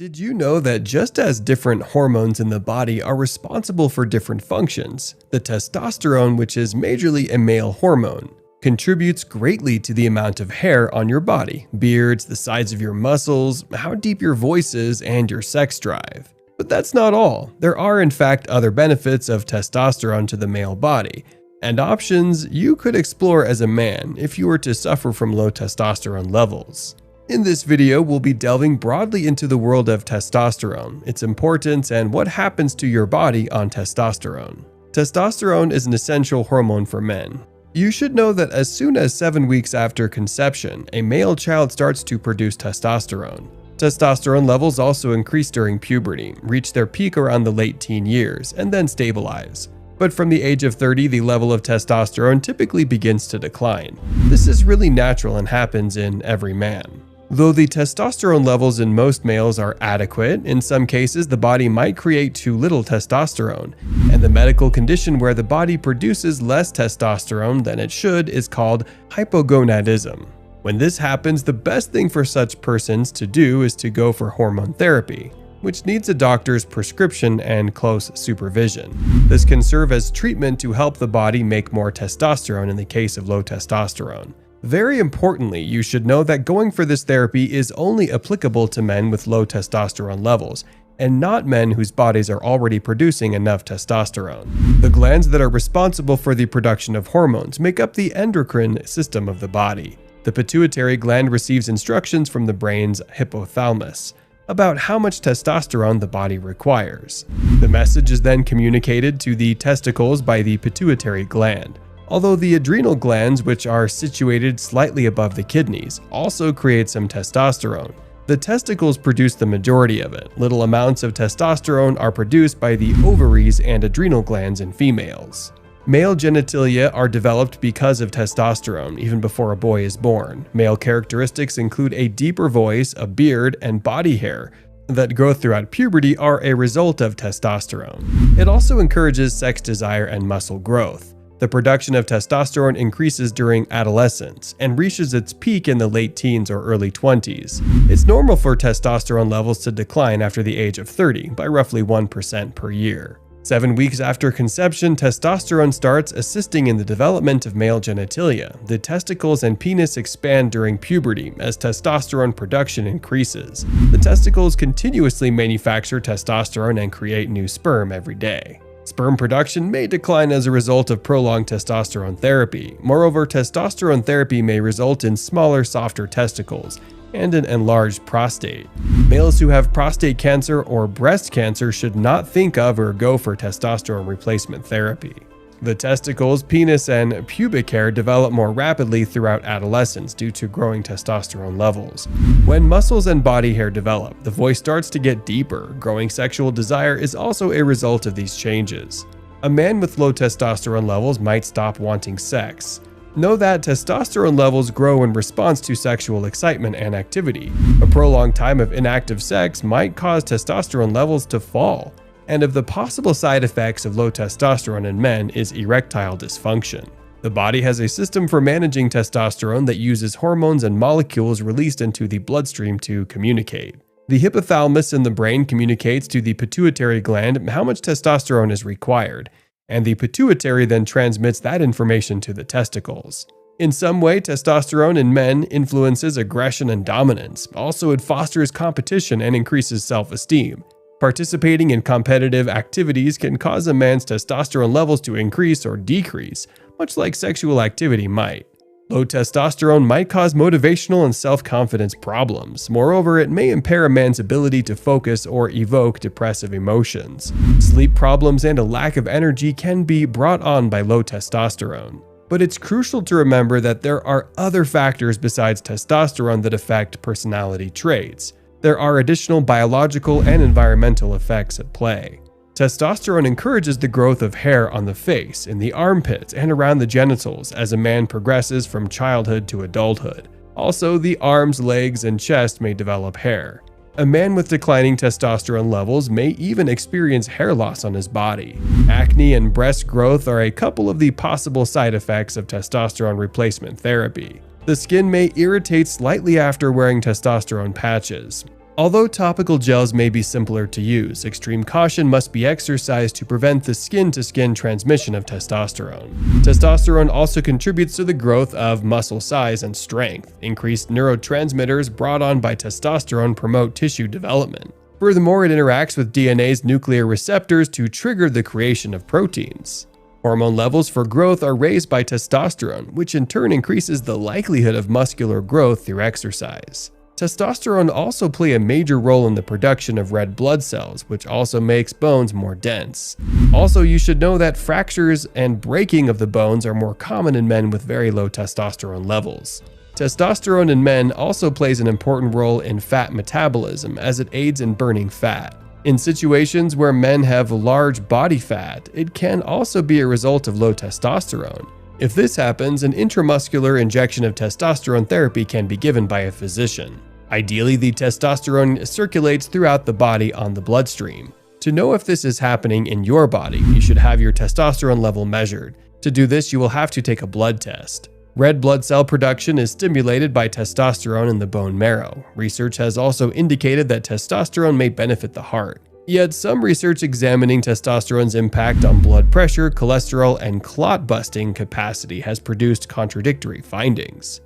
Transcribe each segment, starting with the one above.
Did you know that just as different hormones in the body are responsible for different functions, the testosterone, which is majorly a male hormone, contributes greatly to the amount of hair on your body, beards, the size of your muscles, how deep your voice is, and your sex drive. But that's not all. There are in fact other benefits of testosterone to the male body, and options you could explore as a man if you were to suffer from low testosterone levels. In this video, we'll be delving broadly into the world of testosterone, its importance, and what happens to your body on testosterone. Testosterone is an essential hormone for men. You should know that as soon as 7 weeks after conception, a male child starts to produce testosterone. Testosterone levels also increase during puberty, reach their peak around the late teen years, and then stabilize. But from the age of 30, the level of testosterone typically begins to decline. This is really natural and happens in every man. Though the testosterone levels in most males are adequate, in some cases the body might create too little testosterone, and the medical condition where the body produces less testosterone than it should is called hypogonadism. When this happens, the best thing for such persons to do is to go for hormone therapy, which needs a doctor's prescription and close supervision. This can serve as treatment to help the body make more testosterone in the case of low testosterone. Very importantly, you should know that going for this therapy is only applicable to men with low testosterone levels, and not men whose bodies are already producing enough testosterone. The glands that are responsible for the production of hormones make up the endocrine system of the body. The pituitary gland receives instructions from the brain's hypothalamus about how much testosterone the body requires. The message is then communicated to the testicles by the pituitary gland. Although the adrenal glands, which are situated slightly above the kidneys, also create some testosterone, the testicles produce the majority of it. Little amounts of testosterone are produced by the ovaries and adrenal glands in females. Male genitalia are developed because of testosterone even before a boy is born. Male characteristics include a deeper voice, a beard, and body hair that grow throughout puberty are a result of testosterone. It also encourages sex desire and muscle growth. The production of testosterone increases during adolescence and reaches its peak in the late teens or early 20s. It's normal for testosterone levels to decline after the age of 30 by roughly 1% per year. 7 weeks after conception, testosterone starts assisting in the development of male genitalia. The testicles and penis expand during puberty as testosterone production increases. The testicles continuously manufacture testosterone and create new sperm every day. Sperm production may decline as a result of prolonged testosterone therapy. Moreover, testosterone therapy may result in smaller, softer testicles and an enlarged prostate. Males who have prostate cancer or breast cancer should not think of or go for testosterone replacement therapy. The testicles, penis, and pubic hair develop more rapidly throughout adolescence due to growing testosterone levels. When muscles and body hair develop, the voice starts to get deeper. Growing sexual desire is also a result of these changes. A man with low testosterone levels might stop wanting sex. Know that testosterone levels grow in response to sexual excitement and activity. A prolonged time of inactive sex might cause testosterone levels to fall. And of the possible side effects of low testosterone in men is erectile dysfunction. The body has a system for managing testosterone that uses hormones and molecules released into the bloodstream to communicate. The hypothalamus in the brain communicates to the pituitary gland how much testosterone is required, and the pituitary then transmits that information to the testicles. In some way, testosterone in men influences aggression and dominance. Also, it fosters competition and increases self-esteem. Participating in competitive activities can cause a man's testosterone levels to increase or decrease, much like sexual activity might. Low testosterone might cause motivational and self-confidence problems. Moreover, it may impair a man's ability to focus or evoke depressive emotions. Sleep problems and a lack of energy can be brought on by low testosterone. But it's crucial to remember that there are other factors besides testosterone that affect personality traits. There are additional biological and environmental effects at play. Testosterone encourages the growth of hair on the face, in the armpits, and around the genitals as a man progresses from childhood to adulthood. Also, the arms, legs, and chest may develop hair. A man with declining testosterone levels may even experience hair loss on his body. Acne and breast growth are a couple of the possible side effects of testosterone replacement therapy. The skin may irritate slightly after wearing testosterone patches. Although topical gels may be simpler to use, extreme caution must be exercised to prevent the skin-to-skin transmission of testosterone. Testosterone also contributes to the growth of muscle size and strength. Increased neurotransmitters brought on by testosterone promote tissue development. Furthermore, it interacts with DNA's nuclear receptors to trigger the creation of proteins. Hormone levels for growth are raised by testosterone, which in turn increases the likelihood of muscular growth through exercise. Testosterone also plays a major role in the production of red blood cells, which also makes bones more dense. Also, you should know that fractures and breaking of the bones are more common in men with very low testosterone levels. Testosterone in men also plays an important role in fat metabolism as it aids in burning fat. In situations where men have large body fat, it can also be a result of low testosterone. If this happens, an intramuscular injection of testosterone therapy can be given by a physician. Ideally, the testosterone circulates throughout the body on the bloodstream. To know if this is happening in your body, you should have your testosterone level measured. To do this, you will have to take a blood test. Red blood cell production is stimulated by testosterone in the bone marrow. Research has also indicated that testosterone may benefit the heart. Yet some research examining testosterone's impact on blood pressure, cholesterol, and clot-busting capacity has produced contradictory findings.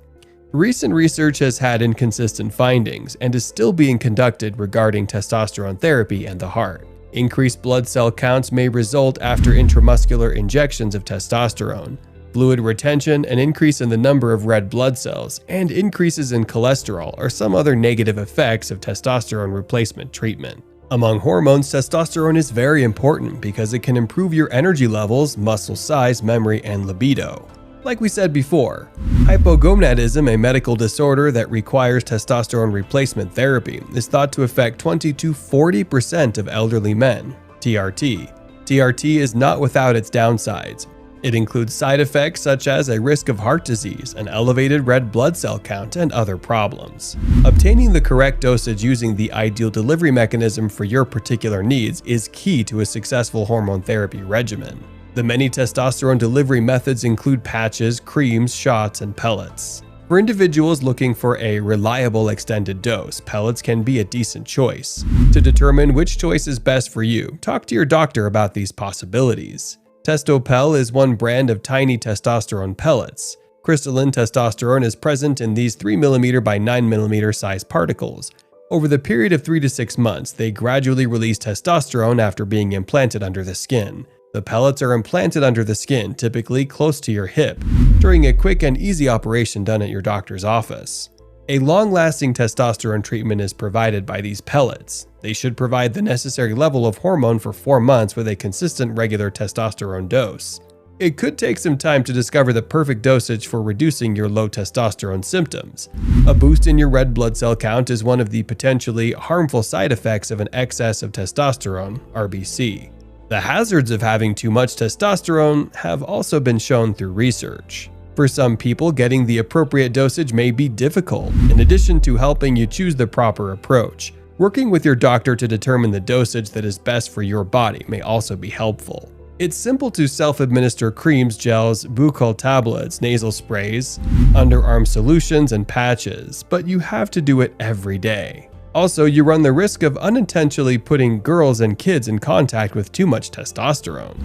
Recent research has had inconsistent findings and is still being conducted regarding testosterone therapy and the heart. Increased blood cell counts may result after intramuscular injections of testosterone. Fluid retention, an increase in the number of red blood cells, and increases in cholesterol are some other negative effects of testosterone replacement treatment. Among hormones, testosterone is very important because it can improve your energy levels, muscle size, memory, and libido. Like we said before, hypogonadism, a medical disorder that requires testosterone replacement therapy, is thought to affect 20 to 40% of elderly men. TRT. TRT is not without its downsides. It includes side effects such as a risk of heart disease, an elevated red blood cell count, and other problems. Obtaining the correct dosage using the ideal delivery mechanism for your particular needs is key to a successful hormone therapy regimen. The many testosterone delivery methods include patches, creams, shots, and pellets. For individuals looking for a reliable extended dose, pellets can be a decent choice. To determine which choice is best for you, talk to your doctor about these possibilities. Testopel is one brand of tiny testosterone pellets. Crystalline testosterone is present in these 3mm by 9mm size particles. Over the period of 3 to 6 months, they gradually release testosterone after being implanted under the skin. The pellets are implanted under the skin, typically close to your hip, during a quick and easy operation done at your doctor's office. A long-lasting testosterone treatment is provided by these pellets. They should provide the necessary level of hormone for 4 months with a consistent regular testosterone dose. It could take some time to discover the perfect dosage for reducing your low testosterone symptoms. A boost in your red blood cell count is one of the potentially harmful side effects of an excess of testosterone, RBC. The hazards of having too much testosterone have also been shown through research. For some people, getting the appropriate dosage may be difficult. In addition to helping you choose the proper approach, working with your doctor to determine the dosage that is best for your body may also be helpful. It's simple to self-administer creams, gels, buccal tablets, nasal sprays, underarm solutions, and patches, but you have to do it every day. Also, you run the risk of unintentionally putting girls and kids in contact with too much testosterone.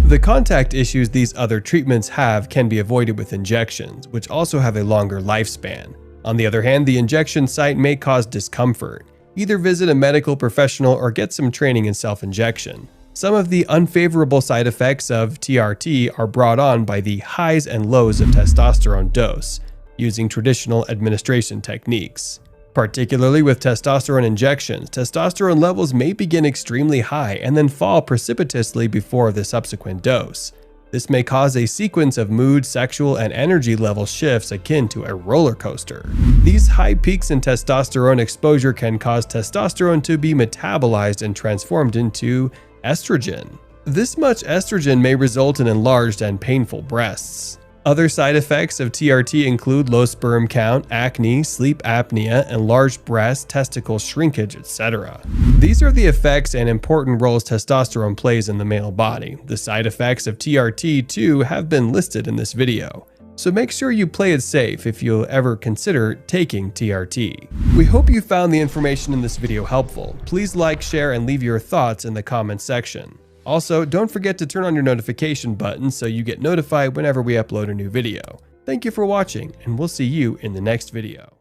The contact issues these other treatments have can be avoided with injections, which also have a longer lifespan. On the other hand, the injection site may cause discomfort. Either visit a medical professional or get some training in self-injection. Some of the unfavorable side effects of TRT are brought on by the highs and lows of testosterone dose, using traditional administration techniques. Particularly with testosterone injections, testosterone levels may begin extremely high and then fall precipitously before the subsequent dose. This may cause a sequence of mood, sexual, and energy level shifts akin to a roller coaster. These high peaks in testosterone exposure can cause testosterone to be metabolized and transformed into estrogen. This much estrogen may result in enlarged and painful breasts. Other side effects of TRT include low sperm count, acne, sleep apnea, enlarged breasts, testicle shrinkage, etc. These are the effects and important roles testosterone plays in the male body. The side effects of TRT too have been listed in this video. So make sure you play it safe if you'll ever consider taking TRT. We hope you found the information in this video helpful. Please like, share, and leave your thoughts in the comments section. Also, don't forget to turn on your notification button so you get notified whenever we upload a new video. Thank you for watching, and we'll see you in the next video.